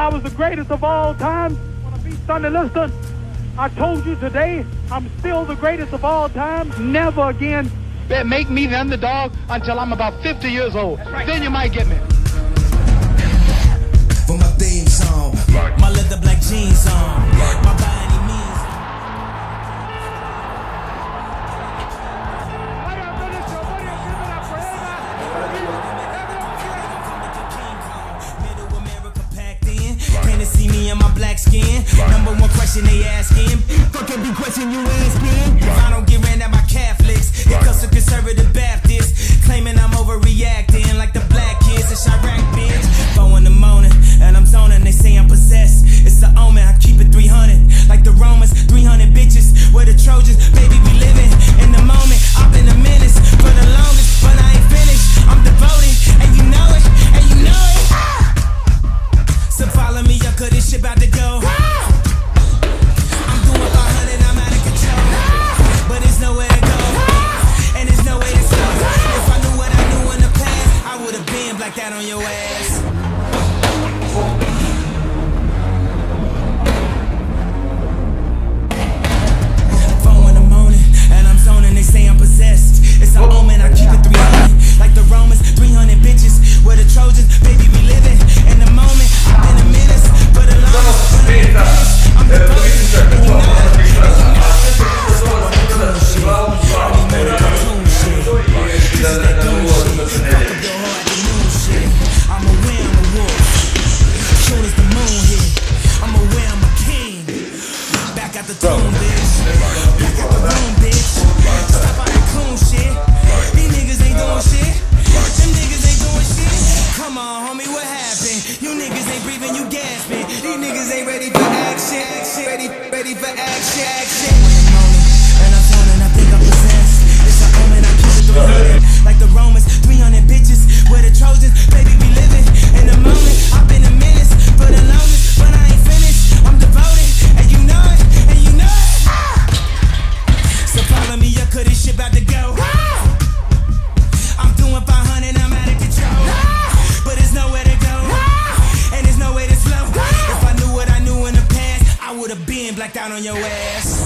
I was the greatest of all time when I beat Sonny Liston. I told you today, I'm still the greatest of all time. Never again make me the underdog until I'm about 50 years old. Right. Then you might get me. For my theme song, my leather black jeans on, my by any means. Middle America packed in, can't see me in my black skin. Number one question they asking, fuck every question you asking. If I don't get ran at by Catholics, it comes to conservative Baptists, claiming I'm overreacting like the black kids in Chirac, bitch. 4 in the morning, and I'm zoning, they say I'm possessed. It's the omen, I keep it 300, like the Romans, 300 bitches. We're the Trojans, baby, we living in the moment. I've been a menace for the longest, but I ain't finished. I'm devoted, and you know it, and you know it. So follow me up, cause this shit about to go. I'm doing 500, I'm out of control, but there's nowhere to go, and there's no way to slow. If I knew what I knew in the past, I would've been black that on your ass. 4 in the morning, and I'm zoning, they say I'm possessed. It's an omen, I keep it 300, like the Romans, 300 bitches. We're the Trojans, baby, we living in the moment. I've been a menace, but alone, I'm the focus, and you know it, and you know it. Ready for action. And I'm zoning, I think I'm possessed. It's an omen, I keep it 300, like the Romans, 300 bitches. We're the Trojans, baby, we living in the moment. I've been a menace for the longest, but I ain't finished. I'm devoted, and you know it, and you know it. So follow me up, cause this shit about to go. I'm doing 500, I'm out of control, but there's nowhere to go, and there's no way to slow. If I knew what I knew in the past, I would've been blacked out on your ass.